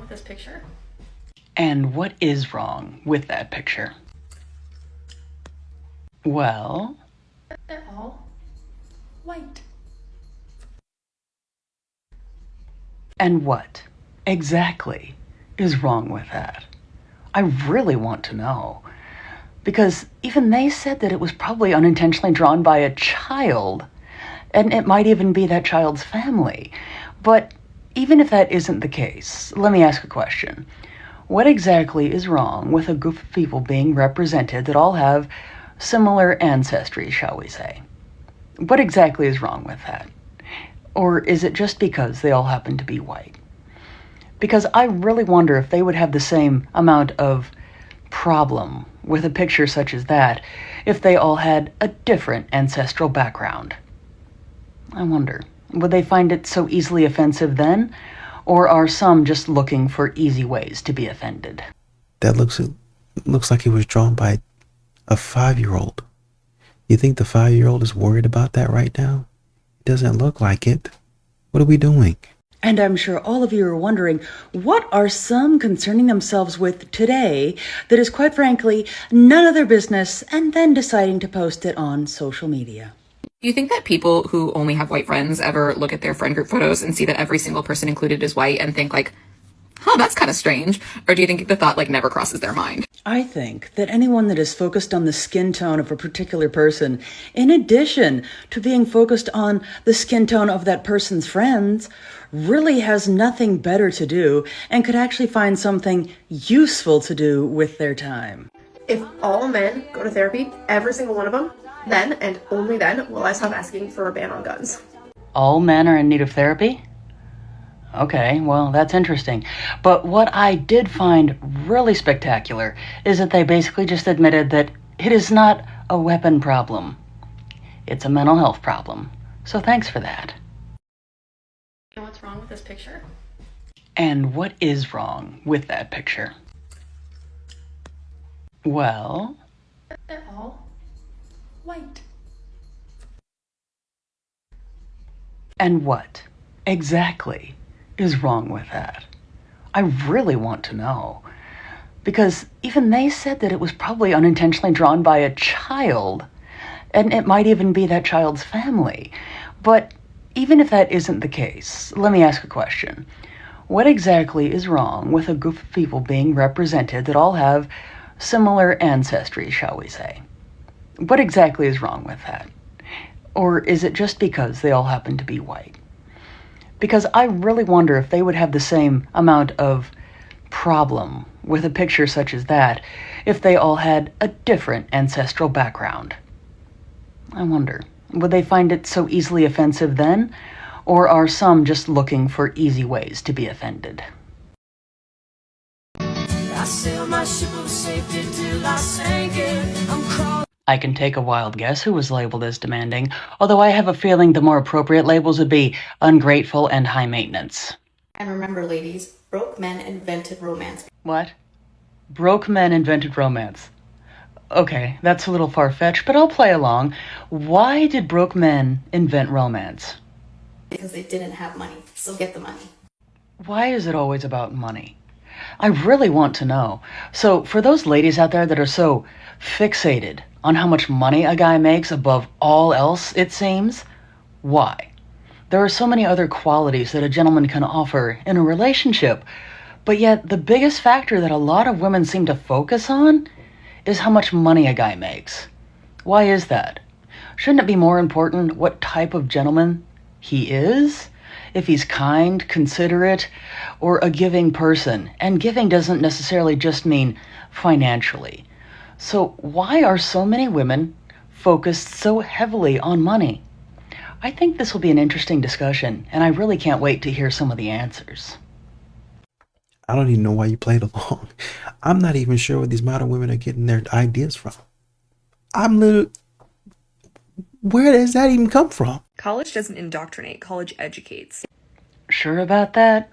with this picture? And what is wrong with that picture? Well, They're all white. and what exactly is wrong with that? I really want to know. Because even they said that it was probably unintentionally drawn by a child, and it might even be that child's family. But even if that isn't the case, let me ask a question. What exactly is wrong with a group of people being represented that all have similar ancestry, shall we say? What exactly is wrong with that? Or is it just because they all happen to be white? Because I really wonder if they would have the same amount of problem with a picture such as that if they all had a different ancestral background. I wonder, would they find it so easily offensive then? Or are some just looking for easy ways to be offended? That looks like it was drawn by a 5-year-old. You think the 5-year-old is worried about that right now? It doesn't look like it. What are we doing? And I'm sure all of you are wondering, what are some concerning themselves with today that is quite frankly none of their business, and then deciding to post it on social media? Do you think that people who only have white friends ever look at their friend group photos and see that every single person included is white and think like, huh, that's kind of strange? Or do you think the thought like never crosses their mind? I think that anyone that is focused on the skin tone of a particular person, in addition to being focused on the skin tone of that person's friends, really has nothing better to do and could actually find something useful to do with their time. If all men go to therapy, every single one of them, then and only then will I stop asking for a ban on guns. All men are in need of therapy? Okay, well, that's interesting. But what I did find really spectacular is that they basically just admitted that it is not a weapon problem. It's a mental health problem. So thanks for that. You know what's wrong with this picture? And what is wrong with that picture? Well, They're all white. and what exactly is wrong with that? I really want to know. Because even they said that it was probably unintentionally drawn by a child, and it might even be that child's family. But even if that isn't the case, let me ask a question. What exactly is wrong with a group of people being represented that all have similar ancestry, shall we say? What exactly is wrong with that? Or is it just because they all happen to be white? Because I really wonder if they would have the same amount of problem with a picture such as that if they all had a different ancestral background. I wonder, would they find it so easily offensive then? Or are some just looking for easy ways to be offended? I sailed my ship of safety till I sank it. I'm crawling. I can take a wild guess who was labeled as demanding, although I have a feeling the more appropriate labels would be ungrateful and high maintenance. And remember, ladies, broke men invented romance. What? Broke men invented romance. Okay, that's a little far-fetched, but I'll play along. Why did broke men invent romance? Because they didn't have money. So get the money. Why is it always about money? I really want to know. So, for those ladies out there that are so fixated on how much money a guy makes above all else, it seems, why? There are so many other qualities that a gentleman can offer in a relationship, but yet the biggest factor that a lot of women seem to focus on is how much money a guy makes. Why is that? Shouldn't it be more important what type of gentleman he is? If he's kind, considerate, or a giving person. And giving doesn't necessarily just mean financially. So why are so many women focused so heavily on money? I think this will be an interesting discussion, and I really can't wait to hear some of the answers. I don't even know why you played along. I'm not even sure where these modern women are getting their ideas from. Where does that even come from? College doesn't indoctrinate, college educates. Sure about that?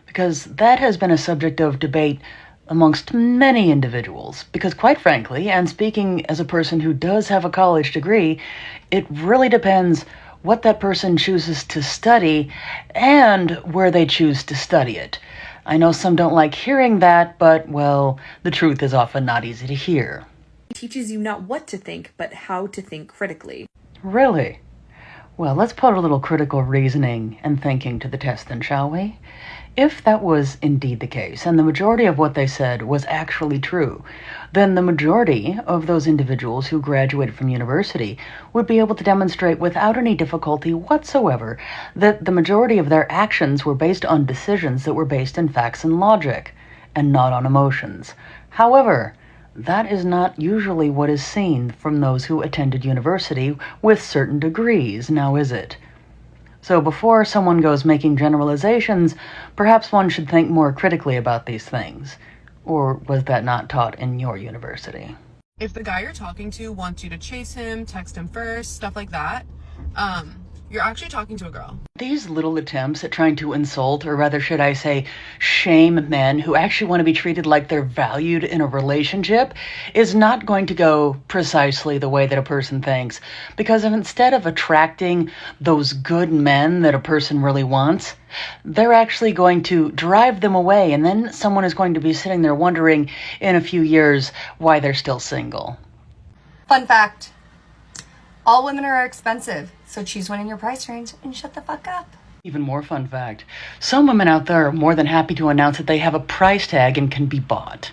Because that has been a subject of debate amongst many individuals. Because quite frankly, and speaking as a person who does have a college degree, it really depends what that person chooses to study and where they choose to study it. I know some don't like hearing that, but, well, the truth is often not easy to hear. It teaches you not what to think, but how to think critically. Really? Well, let's put a little critical reasoning and thinking to the test then, shall we? If that was indeed the case, and the majority of what they said was actually true, then the majority of those individuals who graduated from university would be able to demonstrate without any difficulty whatsoever that the majority of their actions were based on decisions that were based in facts and logic, and not on emotions. However, that is not usually what is seen from those who attended university with certain degrees, now is it? So before someone goes making generalizations, perhaps one should think more critically about these things. Or was that not taught in your university? If the guy you're talking to wants you to chase him, text him first, stuff like that, you're actually talking to a girl. These little attempts at trying to insult, or rather should I say, shame men who actually want to be treated like they're valued in a relationship is not going to go precisely the way that a person thinks. Because if instead of attracting those good men that a person really wants, they're actually going to drive them away, and then someone is going to be sitting there wondering in a few years why they're still single. Fun fact. All women are expensive, so choose one in your price range and shut the fuck up. Even more fun fact, some women out there are more than happy to announce that they have a price tag and can be bought.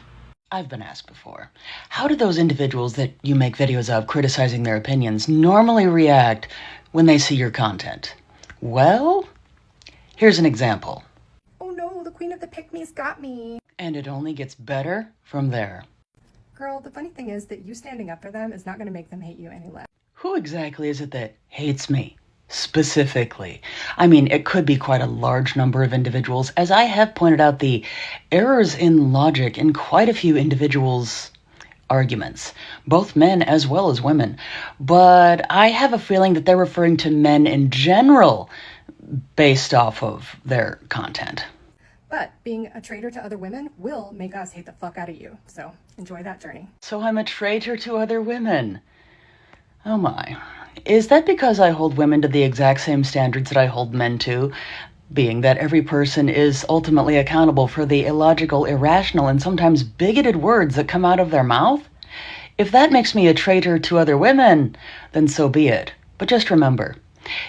I've been asked before, how do those individuals that you make videos of criticizing their opinions normally react when they see your content? Well, here's an example. Oh no, the queen of the pick-me's got me. And it only gets better from there. Girl, the funny thing is that you standing up for them is not going to make them hate you any less. Who exactly is it that hates me? Specifically. I mean, it could be quite a large number of individuals, as I have pointed out the errors in logic in quite a few individuals' arguments, both men as well as women. But I have a feeling that they're referring to men in general based off of their content. But being a traitor to other women will make us hate the fuck out of you. So enjoy that journey. So I'm a traitor to other women. Oh my. Is that because I hold women to the exact same standards that I hold men to? Being that every person is ultimately accountable for the illogical, irrational, and sometimes bigoted words that come out of their mouth? If that makes me a traitor to other women, then so be it. But just remember,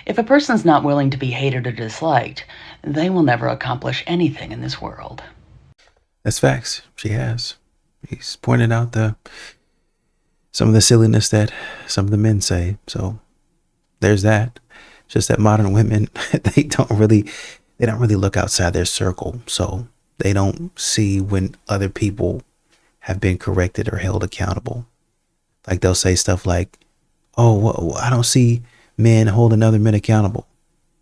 if a person's not willing to be hated or disliked, they will never accomplish anything in this world. That's facts. She has. He's pointed out some of the silliness that some of the men say. So there's that. Just that modern women, they don't really look outside their circle. So they don't see when other people have been corrected or held accountable. Like they'll say stuff like, oh, well, I don't see men holding other men accountable.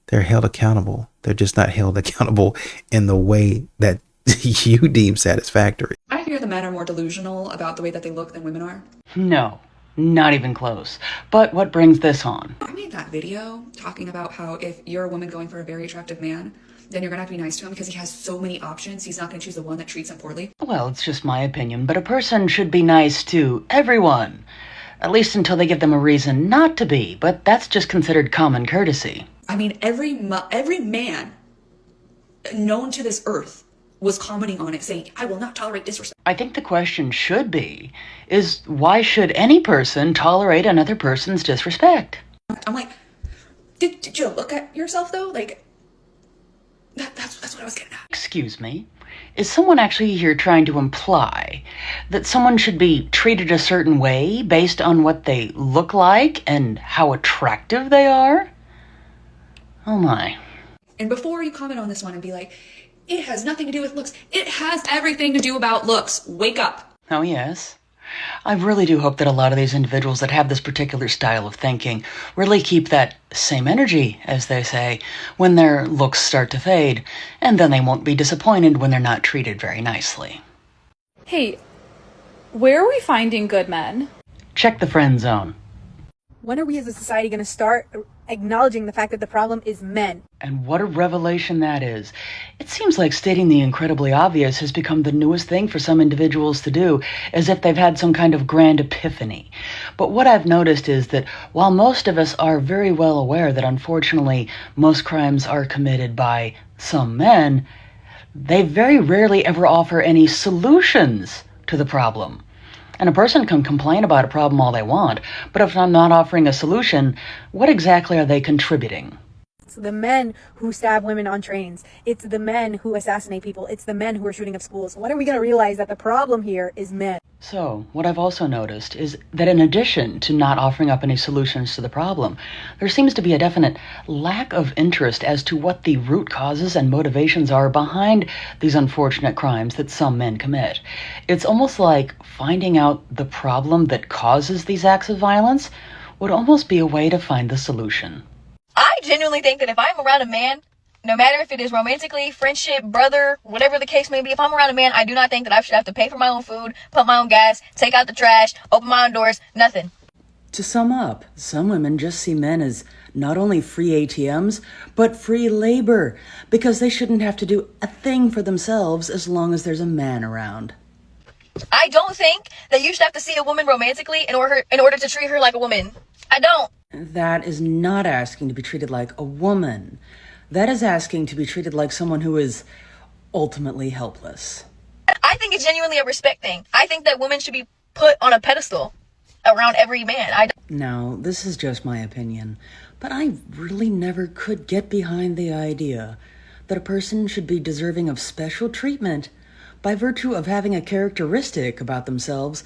They're held accountable. They're just not held accountable in the way that you deem satisfactory. I hear the men are more delusional about the way that they look than women are. No, not even close. But what brings this on? I made that video talking about how if you're a woman going for a very attractive man, then you're going to have to be nice to him because he has so many options. He's not going to choose the one that treats him poorly. Well, it's just my opinion, but a person should be nice to everyone. At least until they give them a reason not to be, but that's just considered common courtesy. I mean, every man known to this earth was commenting on it saying, I will not tolerate disrespect. I think the question should be, is why should any person tolerate another person's disrespect? I'm like, did you look at yourself though? Like, that's what I was getting at. Excuse me? Is someone actually here trying to imply that someone should be treated a certain way based on what they look like and how attractive they are? Oh my. And before you comment on this one and be like, it has nothing to do with looks. It has everything to do about looks. Wake up. Oh, yes. I really do hope that a lot of these individuals that have this particular style of thinking really keep that same energy, as they say, when their looks start to fade, and then they won't be disappointed when they're not treated very nicely. Hey, where are we finding good men? Check the friend zone. When are we as a society going to start acknowledging the fact that the problem is men? And what a revelation that is. It seems like stating the incredibly obvious has become the newest thing for some individuals to do, as if they've had some kind of grand epiphany. But what I've noticed is that while most of us are very well aware that unfortunately most crimes are committed by some men, They very rarely ever offer any solutions to the problem. And a person can complain about a problem all they want, but if I'm not offering a solution, what exactly are they contributing? It's the men who stab women on trains. It's the men who assassinate people. It's the men who are shooting up schools. When are we going to realize that the problem here is men? So, what I've also noticed is that in addition to not offering up any solutions to the problem, there seems to be a definite lack of interest as to what the root causes and motivations are behind these unfortunate crimes that some men commit. It's almost like finding out the problem that causes these acts of violence would almost be a way to find the solution. I genuinely think that if I'm around a man, no matter if it is romantically, friendship, brother, whatever the case may be, if I'm around a man, I do not think that I should have to pay for my own food, pump my own gas, take out the trash, open my own doors, nothing. To sum up, some women just see men as not only free ATMs, but free labor, because they shouldn't have to do a thing for themselves as long as there's a man around. I don't think that you should have to see a woman romantically in order to treat her like a woman. I don't. That is not asking to be treated like a woman. That is asking to be treated like someone who is ultimately helpless. I think it's genuinely a respect thing. I think that women should be put on a pedestal around every man. Now, this is just my opinion, but I really never could get behind the idea that a person should be deserving of special treatment by virtue of having a characteristic about themselves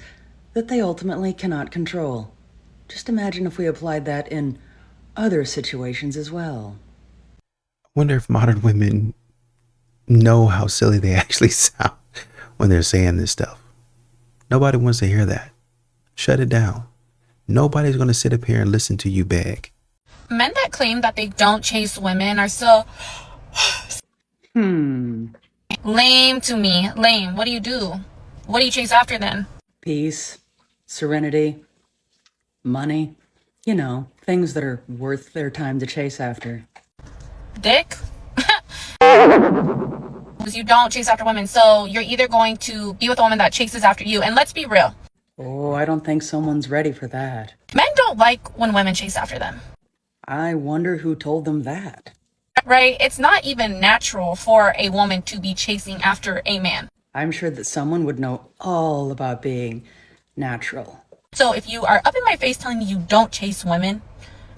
that they ultimately cannot control. Just imagine if we applied that in other situations as well. I wonder if modern women know how silly they actually sound when they're saying this stuff. Nobody wants to hear that. Shut it down. Nobody's going to sit up here and listen to you beg. Men that claim that they don't chase women are so lame to me. Lame. What do you do? What do you chase after then? Peace, serenity, money, you know, things that are worth their time to chase after. Dick? Because you don't chase after women, so you're either going to be with a woman that chases after you, and let's be real. Oh, I don't think someone's ready for that. Men don't like when women chase after them. I wonder who told them that. Right? It's not even natural for a woman to be chasing after a man. I'm sure that someone would know all about being natural. So if you are up in my face telling me you don't chase women,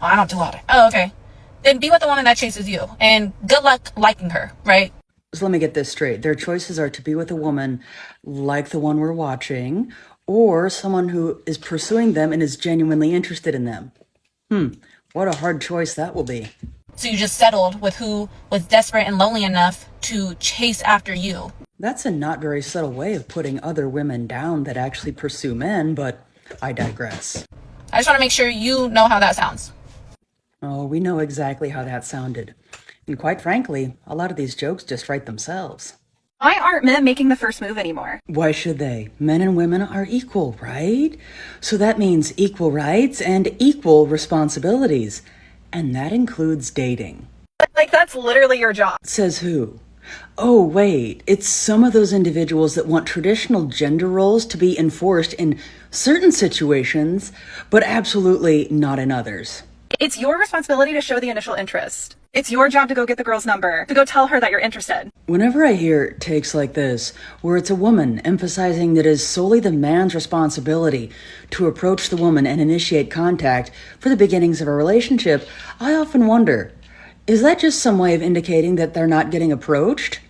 I don't do all that. Oh, okay. Then be with the woman that chases you, and good luck liking her, right? So let me get this straight. Their choices are to be with a woman like the one we're watching, or someone who is pursuing them and is genuinely interested in them. What a hard choice that will be. So you just settled with who was desperate and lonely enough to chase after you. That's a not very subtle way of putting other women down that actually pursue men, but I digress. I just want to make sure you know how that sounds. Oh, we know exactly how that sounded. And quite frankly, a lot of these jokes just write themselves. Why aren't men making the first move anymore? Why should they? Men and women are equal, right? So that means equal rights and equal responsibilities. And that includes dating. Like, that's literally your job. Says who? Oh, wait, it's some of those individuals that want traditional gender roles to be enforced in certain situations, but absolutely not in others. It's your responsibility to show the initial interest. It's your job to go get the girl's number, to go tell her that you're interested. Whenever I hear takes like this, where it's a woman emphasizing that it is solely the man's responsibility to approach the woman and initiate contact for the beginnings of a relationship, I often wonder, is that just some way of indicating that they're not getting approached?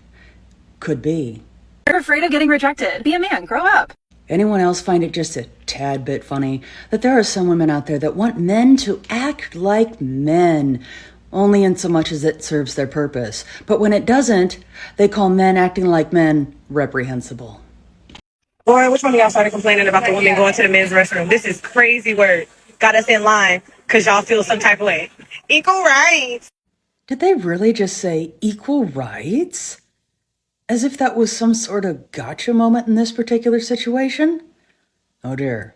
Could be. You're afraid of getting rejected. Be a man. Grow up. Anyone else find it just a tad bit funny that there are some women out there that want men to act like men, only in so much as it serves their purpose. But when it doesn't, they call men acting like men reprehensible. Boy, which one of y'all started complaining about the women going to the men's restroom? This is crazy word. Got us in line because y'all feel some type of way. Equal rights. Did they really just say equal rights? As if that was some sort of gotcha moment in this particular situation? Oh dear.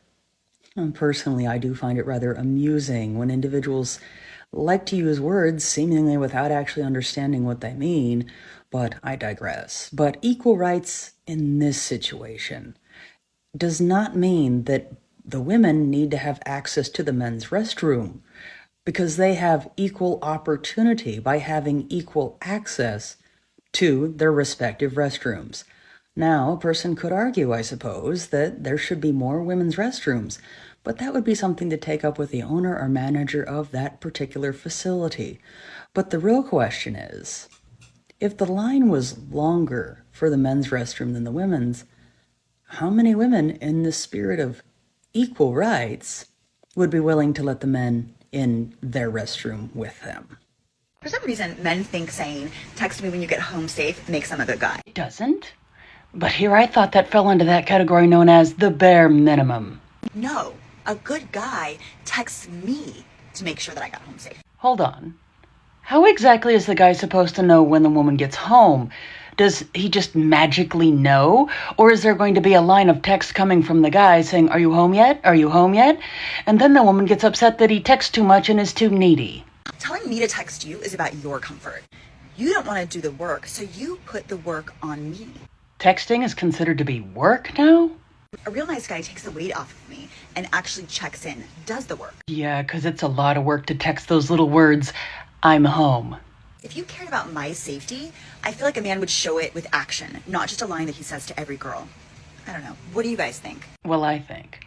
Personally, I do find it rather amusing when individuals like to use words seemingly without actually understanding what they mean, but I digress. But equal rights in this situation does not mean that the women need to have access to the men's restroom, because they have equal opportunity by having equal access to their respective restrooms. Now, a person could argue, I suppose, that there should be more women's restrooms, but that would be something to take up with the owner or manager of that particular facility. But the real question is, if the line was longer for the men's restroom than the women's, how many women, in the spirit of equal rights, would be willing to let the men in their restroom with them? For some reason, men think saying, text me when you get home safe, makes them a good guy. It doesn't. But here I thought that fell into that category known as the bare minimum. No, a good guy texts me to make sure that I got home safe. Hold on. How exactly is the guy supposed to know when the woman gets home? Does he just magically know? Or is there going to be a line of text coming from the guy saying, "Are you home yet? Are you home yet?" And then the woman gets upset that he texts too much and is too needy. Telling me to text you is about your comfort. You don't want to do the work, so you put the work on me. Texting is considered to be work now? A real nice guy takes the weight off of me and actually checks in, does the work. Yeah, 'cause it's a lot of work to text those little words, "I'm home." If you cared about my safety, I feel like a man would show it with action, not just a line that he says to every girl. I don't know. What do you guys think? Well, I think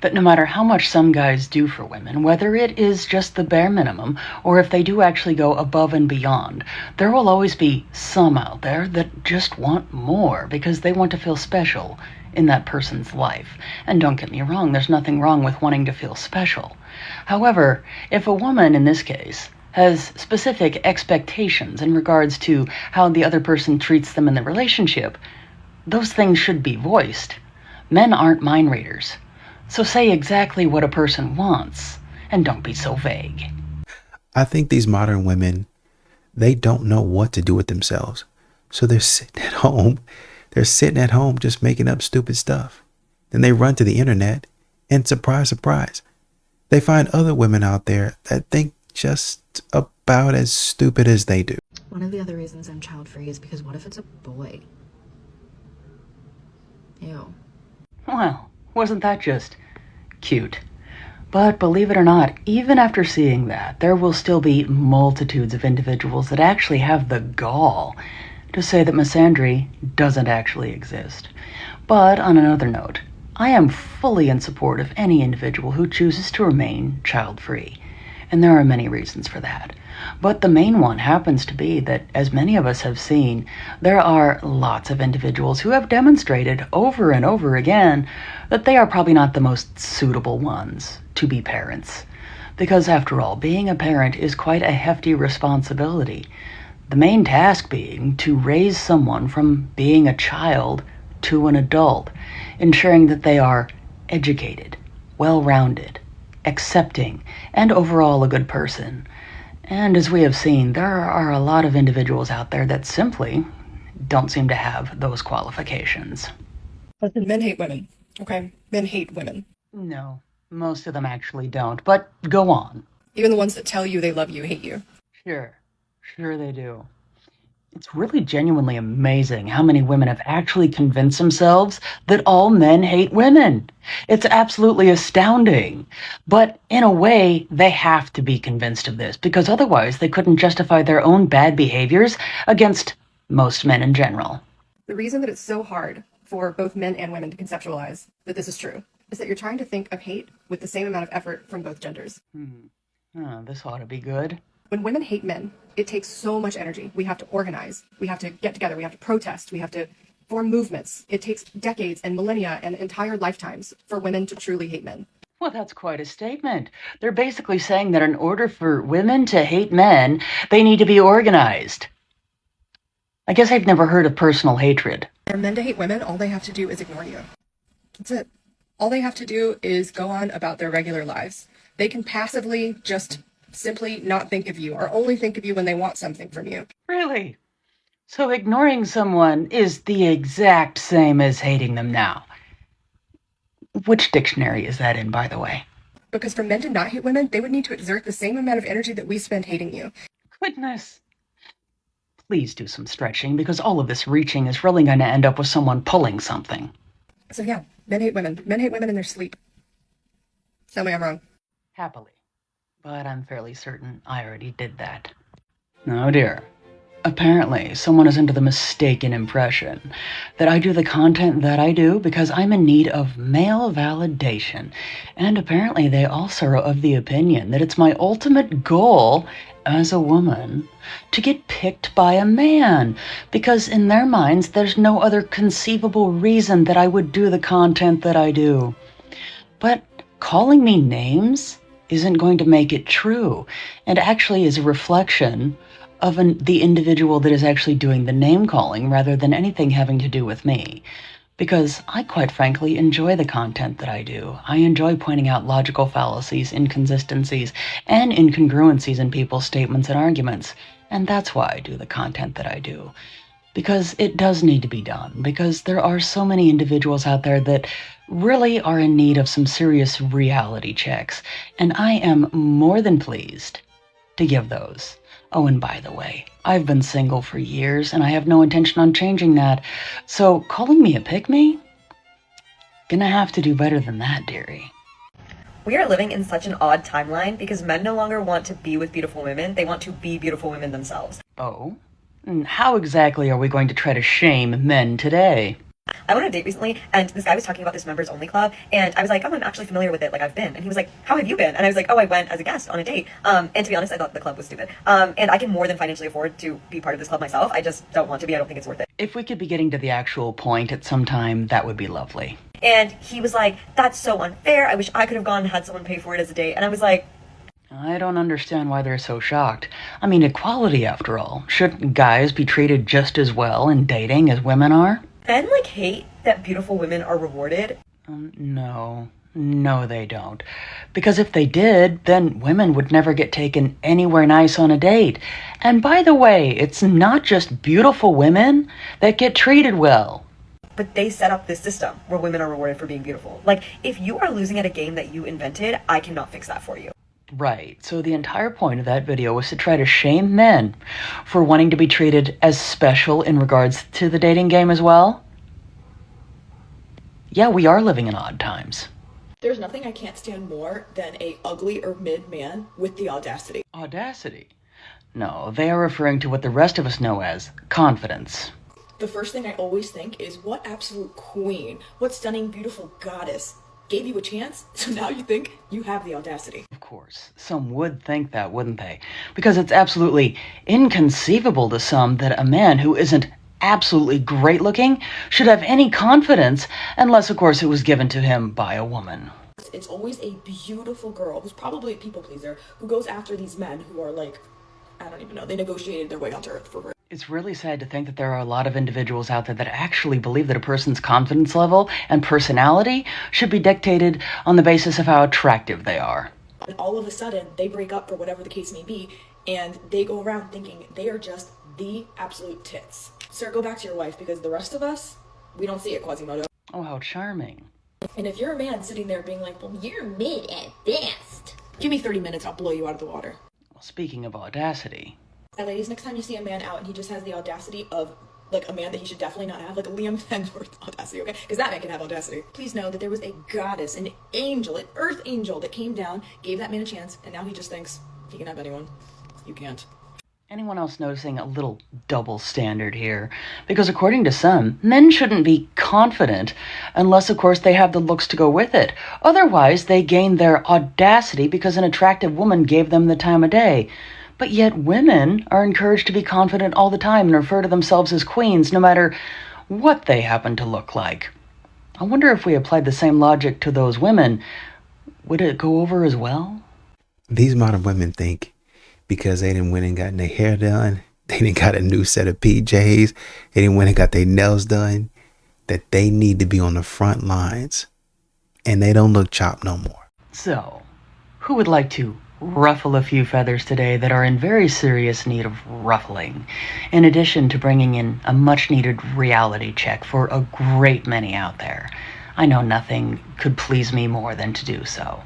that no matter how much some guys do for women, whether it is just the bare minimum or if they do actually go above and beyond, there will always be some out there that just want more because they want to feel special in that person's life. And don't get me wrong, there's nothing wrong with wanting to feel special. However, if a woman in this case has specific expectations in regards to how the other person treats them in the relationship, those things should be voiced. Men aren't mind readers. So say exactly what a person wants, and don't be so vague. I think these modern women, they don't know what to do with themselves. So they're sitting at home. They're sitting at home just making up stupid stuff. Then they run to the internet and surprise, surprise, they find other women out there that think just about as stupid as they do. One of the other reasons I'm child free is because what if it's a boy? Ew. Well, wasn't that just cute? But believe it or not, even after seeing that, there will still be multitudes of individuals that actually have the gall to say that misandry doesn't actually exist. But on another note, I am fully in support of any individual who chooses to remain child-free. And there are many reasons for that. But the main one happens to be that, as many of us have seen, there are lots of individuals who have demonstrated over and over again that they are probably not the most suitable ones to be parents. Because after all, being a parent is quite a hefty responsibility. The main task being to raise someone from being a child to an adult, ensuring that they are educated, well-rounded, accepting, and overall a good person. And as we have seen, there are a lot of individuals out there that simply don't seem to have those qualifications. Listen, men hate women, okay? Men hate women. No, most of them actually don't, but go on. Even the ones that tell you they love you hate you. Sure they do. It's really genuinely amazing how many women have actually convinced themselves that all men hate women. It's absolutely astounding. But in a way, they have to be convinced of this, because otherwise they couldn't justify their own bad behaviors against most men in general. The reason that it's so hard for both men and women to conceptualize that this is true is that you're trying to think of hate with the same amount of effort from both genders. This ought to be good. When women hate men, it takes so much energy. We have to organize. We have to get together. We have to protest. We have to form movements. It takes decades and millennia and entire lifetimes for women to truly hate men. Well, that's quite a statement. They're basically saying that in order for women to hate men, they need to be organized. I guess I've never heard of personal hatred. For men to hate women, all they have to do is ignore you. That's it. All they have to do is go on about their regular lives. They can passively just simply not think of you, or only think of you when they want something from you. Really? So ignoring someone is the exact same as hating them now. Which dictionary is that in, by the way? Because for men to not hate women, they would need to exert the same amount of energy that we spend hating you. Goodness. Please do some stretching, because all of this reaching is really going to end up with someone pulling something. So yeah, men hate women. Men hate women in their sleep. Tell me I'm wrong. Happily. But I'm fairly certain I already did that. Oh dear. Apparently, someone is under the mistaken impression that I do the content that I do because I'm in need of male validation. And apparently they also are of the opinion that it's my ultimate goal as a woman to get picked by a man, because in their minds there's no other conceivable reason that I would do the content that I do. But calling me names isn't going to make it true, and actually is a reflection of the individual that is actually doing the name calling rather than anything having to do with me. Because I quite frankly enjoy the content that I do. I enjoy pointing out logical fallacies, inconsistencies, and incongruencies in people's statements and arguments. And that's why I do the content that I do. Because it does need to be done. Because there are so many individuals out there that really are in need of some serious reality checks. And I am more than pleased to give those. Oh, and by the way, I've been single for years, and I have no intention on changing that. So calling me a pick-me? Gonna have to do better than that, dearie. We are living in such an odd timeline because men no longer want to be with beautiful women. They want to be beautiful women themselves. Oh? And how exactly are we going to try to shame men today? I went on a date recently, and this guy was talking about this members only club, and I was like, oh, I'm actually familiar with it, like I've been. And he was like, how have you been? And I was like, oh, I went as a guest on a date. And to be honest, I thought the club was stupid. And I can more than financially afford to be part of this club myself. I just don't want to be. I don't think it's worth it. If we could be getting to the actual point at some time, that would be lovely. And he was like, that's so unfair. I wish I could have gone and had someone pay for it as a date. And I was like, I don't understand why they're so shocked. I mean, equality after all. Shouldn't guys be treated just as well in dating as women are? men like hate that beautiful women are rewarded. No, they don't. Because if they did, then women would never get taken anywhere nice on a date. And by the way, it's not just beautiful women that get treated well. But they set up this system where women are rewarded for being beautiful. Like, if you are losing at a game that you invented, I cannot fix that for you. Right, so the entire point of that video was to try to shame men for wanting to be treated as special in regards to the dating game as well. Yeah, we are living in odd times. There's nothing I can't stand more than a ugly or mid man with the audacity. Audacity? No, they are referring to what the rest of us know as confidence. The first thing I always think is, what absolute queen, what stunning, beautiful goddess gave you a chance, so now you think you have the audacity. Of course, some would think that, wouldn't they? Because it's absolutely inconceivable to some that a man who isn't absolutely great looking should have any confidence, unless, of course, it was given to him by a woman. It's always a beautiful girl who's probably a people pleaser who goes after these men who are like, I don't even know, they negotiated their way onto Earth for her. It's really sad to think that there are a lot of individuals out there that actually believe that a person's confidence level and personality should be dictated on the basis of how attractive they are. And all of a sudden, they break up for whatever the case may be, and they go around thinking they are just the absolute tits. Sir, go back to your wife, because the rest of us, we don't see it, Quasimodo. Oh, how charming. And if you're a man sitting there being like, well, you're mid at best, give me 30 minutes, I'll blow you out of the water. Well, speaking of audacity. And ladies, next time you see a man out and he just has the audacity of, like, a man that he should definitely not have, like a Liam Hemsworth audacity, okay? Because that man can have audacity. Please know that there was a goddess, an angel, an earth angel that came down, gave that man a chance, and now he just thinks he can have anyone. You can't. Anyone else noticing a little double standard here? Because according to some, men shouldn't be confident unless, of course, they have the looks to go with it. Otherwise, they gain their audacity because an attractive woman gave them the time of day. But yet women are encouraged to be confident all the time and refer to themselves as queens no matter what they happen to look like. I wonder if we applied the same logic to those women, would it go over as well? These modern women think because they didn't went and got their hair done, they didn't got a new set of PJs, they didn't went and got their nails done, that they need to be on the front lines and they don't look chopped no more. So, who would like to ruffle a few feathers today that are in very serious need of ruffling, in addition to bringing in a much needed reality check for a great many out there? I know nothing could please me more than to do so,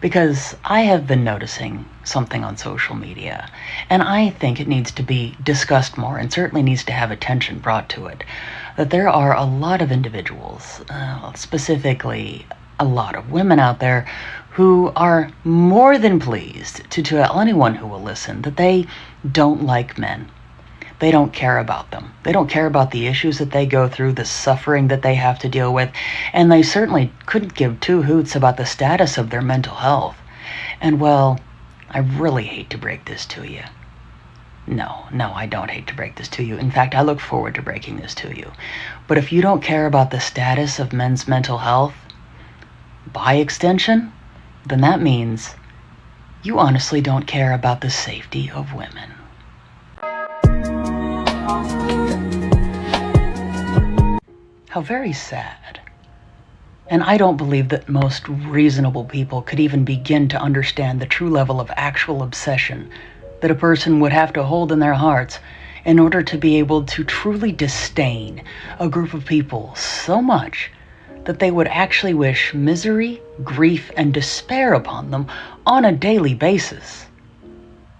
because I have been noticing something on social media, and I think it needs to be discussed more and certainly needs to have attention brought to it, that there are a lot of individuals, specifically a lot of women out there, who are more than pleased to tell anyone who will listen that they don't like men. they don't care about them. They don't care about the issues that they go through, the suffering that they have to deal with, and they certainly couldn't give two hoots about the status of their mental health. And well, I really hate to break this to you. No, I don't hate to break this to you. In fact, I look forward to breaking this to you. But if you don't care about the status of men's mental health, by extension, then that means you honestly don't care about the safety of women. How very sad. And I don't believe that most reasonable people could even begin to understand the true level of actual obsession that a person would have to hold in their hearts in order to be able to truly disdain a group of people so much that they would actually wish misery, grief, and despair upon them on a daily basis.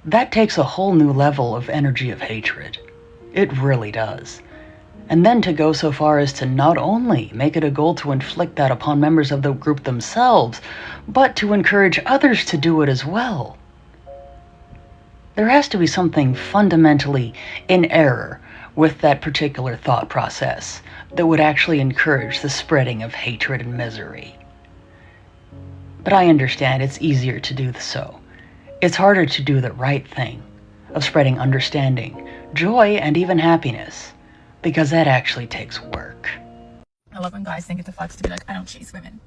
That takes a whole new level of energy of hatred. It really does. And then to go so far as to not only make it a goal to inflict that upon members of the group themselves, but to encourage others to do it as well. There has to be something fundamentally in error with that particular thought process that would actually encourage the spreading of hatred and misery. But I understand it's easier to do so. It's harder to do the right thing of spreading understanding, joy, and even happiness, because that actually takes work. I love when guys think it's a flex to be like, I don't chase women.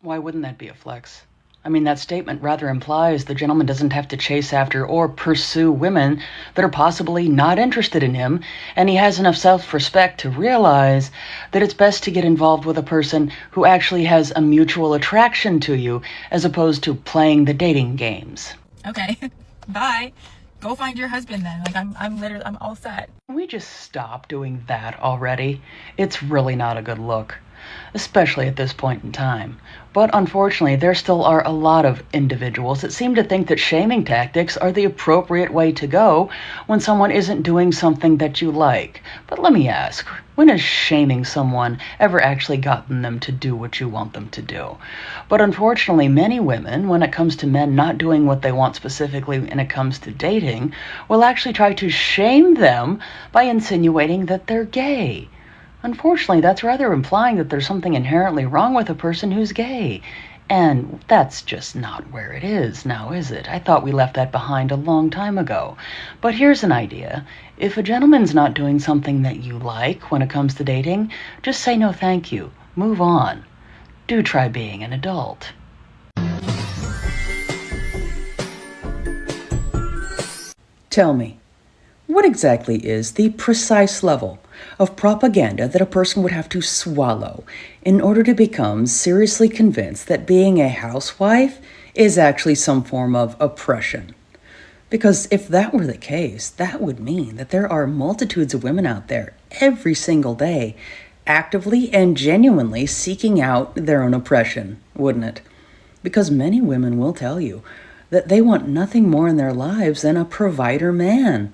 Why wouldn't that be a flex? I mean, that statement rather implies the gentleman doesn't have to chase after or pursue women that are possibly not interested in him, and he has enough self-respect to realize that it's best to get involved with a person who actually has a mutual attraction to you, as opposed to playing the dating games. Okay, bye. Go find your husband then. Like, I'm all set. Can we just stop doing that already? It's really not a good look, especially at this point in time. But unfortunately, there still are a lot of individuals that seem to think that shaming tactics are the appropriate way to go when someone isn't doing something that you like. But let me ask, when has shaming someone ever actually gotten them to do what you want them to do? But unfortunately, many women, when it comes to men not doing what they want specifically when it comes to dating, will actually try to shame them by insinuating that they're gay. Unfortunately, that's rather implying that there's something inherently wrong with a person who's gay. And that's just not where it is now, is it? I thought we left that behind a long time ago. But here's an idea. If a gentleman's not doing something that you like when it comes to dating, just say no thank you. Move on. Do try being an adult. Tell me, what exactly is the precise level of propaganda that a person would have to swallow in order to become seriously convinced that being a housewife is actually some form of oppression? Because if that were the case, that would mean that there are multitudes of women out there every single day actively and genuinely seeking out their own oppression, wouldn't it? Because many women will tell you that they want nothing more in their lives than a provider man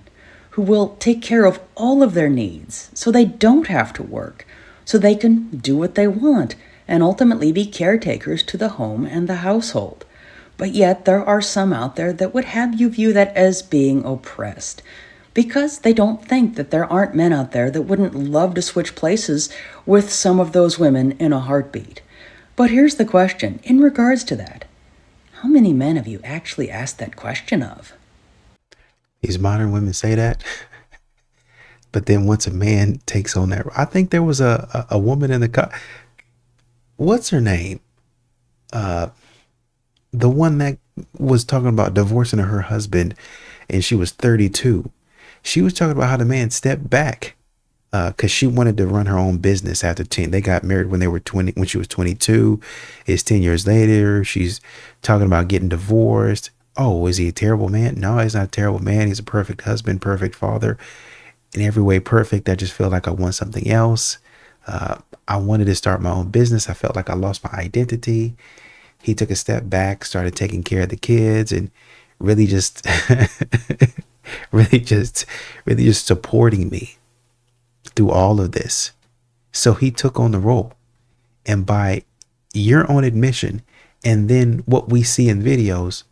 who will take care of all of their needs so they don't have to work, so they can do what they want and ultimately be caretakers to the home and the household. But yet there are some out there that would have you view that as being oppressed, because they don't think that there aren't men out there that wouldn't love to switch places with some of those women in a heartbeat. But here's the question in regards to that. How many men have you actually asked that question of? These modern women say that. But then once a man takes on that, I think there was a woman in the what's her name? The one that was talking about divorcing her husband, and she was 32. She was talking about how the man stepped back because she wanted to run her own business after 10. They got married when they were 20, when she was 22. It's 10 years later. She's talking about getting divorced. Oh, is he a terrible man? No, he's not a terrible man. He's a perfect husband, perfect father, in every way perfect. I just feel like I want something else. I wanted to start my own business. I felt like I lost my identity. He took a step back, started taking care of the kids, and really just, really just supporting me through all of this. So he took on the role. And by your own admission, and then what we see in videos,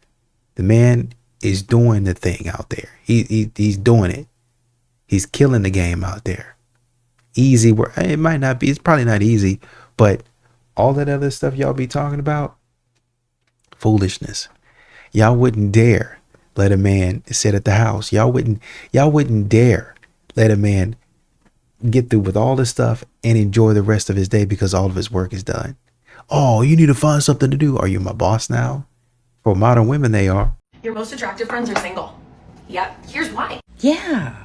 the man is doing the thing out there. He's doing it. He's killing the game out there. Easy work. It might not be. It's probably not easy, but all that other stuff y'all be talking about, foolishness. Y'all wouldn't dare let a man sit at the house. Y'all wouldn't dare let a man get through with all this stuff and enjoy the rest of his day because all of his work is done. Oh, you need to find something to do. Are you my boss now? For modern women, they are. Your most attractive friends are single. Yeah, here's why. Yeah.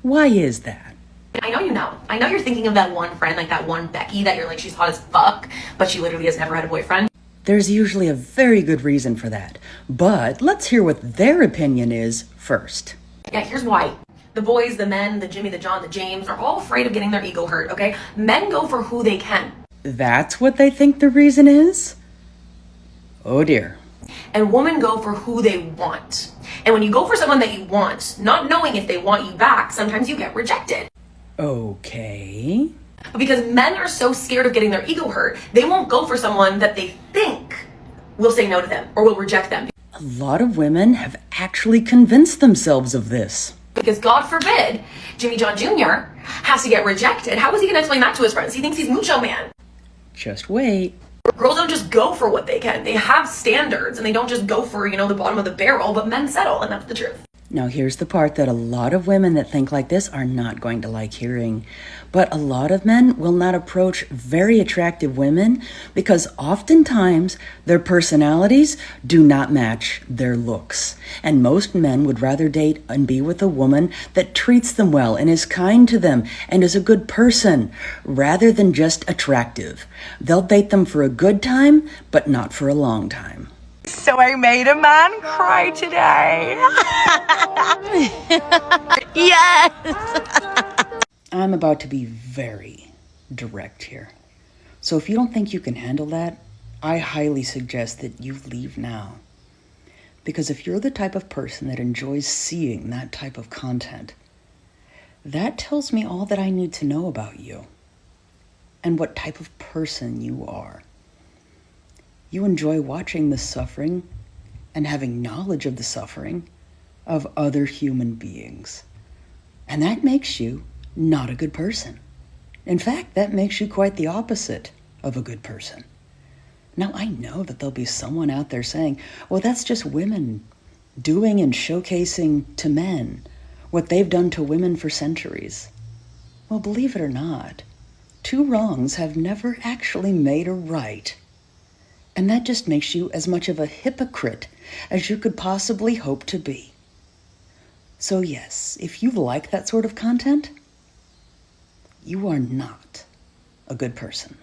Why is that? I know you know. I know you're thinking of that one friend, like that one Becky that you're like, she's hot as fuck, but she literally has never had a boyfriend. There's usually a very good reason for that. But let's hear what their opinion is first. Yeah, here's why. The boys, the men, the Jimmy, the John, the James are all afraid of getting their ego hurt, okay? Men go for who they can. That's what they think the reason is? Oh dear. And women go for who they want. And when you go for someone that you want, not knowing if they want you back, sometimes you get rejected. Okay. But because men are so scared of getting their ego hurt, they won't go for someone that they think will say no to them or will reject them. A lot of women have actually convinced themselves of this. Because God forbid, Jimmy John Jr. has to get rejected. How is he going to explain that to his friends? He thinks he's Mucho Man. Just wait. Girls don't just go for what they can. They have standards, and they don't just go for, the bottom of the barrel, but men settle, and that's the truth. Now here's the part that a lot of women that think like this are not going to like hearing. But a lot of men will not approach very attractive women because oftentimes their personalities do not match their looks. And most men would rather date and be with a woman that treats them well and is kind to them and is a good person rather than just attractive. They'll date them for a good time, but not for a long time. So I made a man cry today. Yes. I'm about to be very direct here. So if you don't think you can handle that, I highly suggest that you leave now. Because if you're the type of person that enjoys seeing that type of content, that tells me all that I need to know about you and what type of person you are. You enjoy watching the suffering and having knowledge of the suffering of other human beings. And that makes you not a good person. In fact, that makes you quite the opposite of a good person. Now, I know that there'll be someone out there saying, well, that's just women doing and showcasing to men what they've done to women for centuries. Well, believe it or not, two wrongs have never actually made a right. And that just makes you as much of a hypocrite as you could possibly hope to be. So yes, if you like that sort of content, you are not a good person.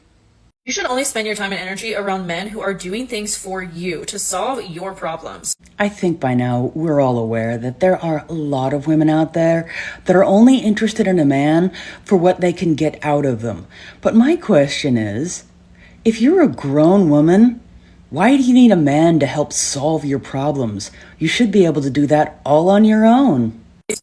You should only spend your time and energy around men who are doing things for you to solve your problems. I think by now we're all aware that there are a lot of women out there that are only interested in a man for what they can get out of them. But my question is, if you're a grown woman, why do you need a man to help solve your problems? You should be able to do that all on your own.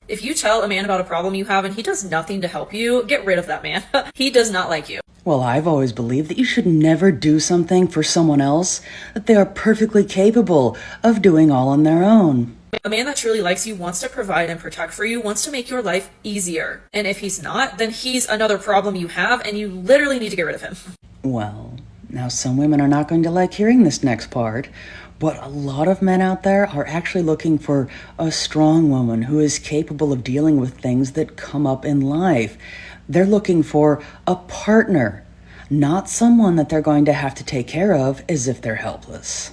If you tell a man about a problem you have and he does nothing to help you, get rid of that man. He does not like you. Well, I've always believed that you should never do something for someone else that they are perfectly capable of doing all on their own. A man that truly likes you wants to provide and protect for you, wants to make your life easier. And if he's not, then he's another problem you have and you literally need to get rid of him. Well, now some women are not going to like hearing this next part, but a lot of men out there are actually looking for a strong woman who is capable of dealing with things that come up in life. They're looking for a partner, not someone that they're going to have to take care of as if they're helpless.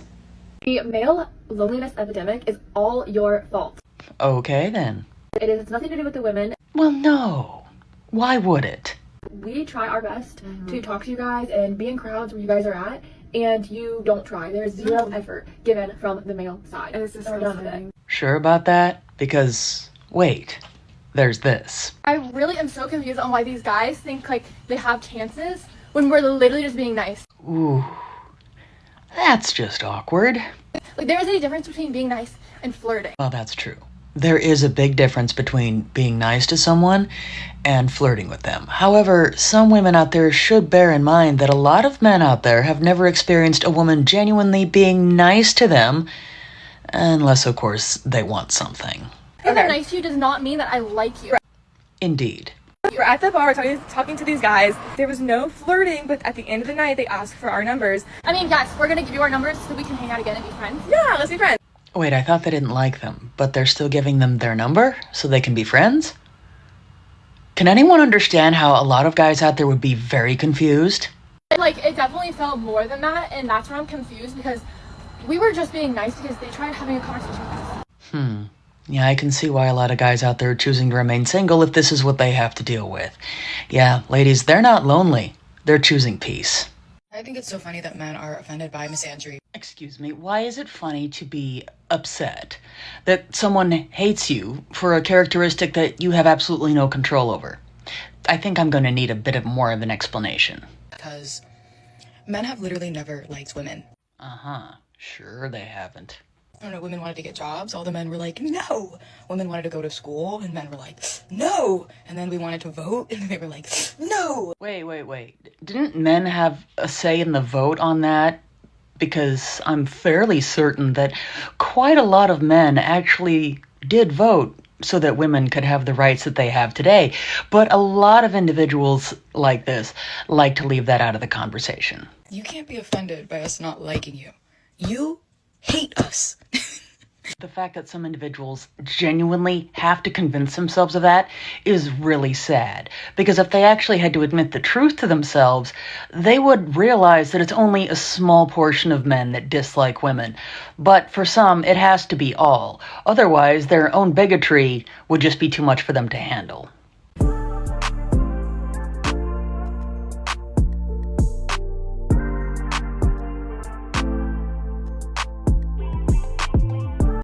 The male loneliness epidemic is all your fault. Okay, then. It's nothing to do with the women. Well, no. Why would it? We try our best to talk to you guys and be in crowds where you guys are at, and you don't try. There's zero effort given from the male side. And it's we're done with it. Sure about that? Because, wait, there's this. I really am so confused on why these guys think like they have chances when we're literally just being nice. Ooh, that's just awkward. Like there is a difference between being nice and flirting. Well, that's true. There is a big difference between being nice to someone and flirting with them. However, some women out there should bear in mind that a lot of men out there have never experienced a woman genuinely being nice to them, unless, of course, they want something. Being nice to you does not mean that I like you. Indeed. We're at the bar talking to these guys. There was no flirting, but at the end of the night, they asked for our numbers. I mean, yes, we're gonna give you our numbers so we can hang out again and be friends. Yeah, let's be friends. Wait, I thought they didn't like them, but they're still giving them their number so they can be friends? Can anyone understand how a lot of guys out there would be very confused? Like, it definitely felt more than that, and that's where I'm confused because we were just being nice because they tried having a conversation with us. Yeah, I can see why a lot of guys out there are choosing to remain single if this is what they have to deal with. Yeah, ladies, they're not lonely. They're choosing peace. I think it's so funny that men are offended by misandry. Excuse me, why is it funny to be upset that someone hates you for a characteristic that you have absolutely no control over? I think I'm going to need a bit more of an explanation. Because men have literally never liked women. Sure they haven't. I don't know, women wanted to get jobs, all the men were like, no. Women wanted to go to school, and men were like, no. And then we wanted to vote, and they were like, no. Wait. Didn't men have a say in the vote on that? Because I'm fairly certain that quite a lot of men actually did vote so that women could have the rights that they have today. But a lot of individuals like this like to leave that out of the conversation. You can't be offended by us not liking you. You hate us. The fact that some individuals genuinely have to convince themselves of that is really sad. Because if they actually had to admit the truth to themselves, they would realize that it's only a small portion of men that dislike women. But for some, it has to be all. Otherwise, their own bigotry would just be too much for them to handle.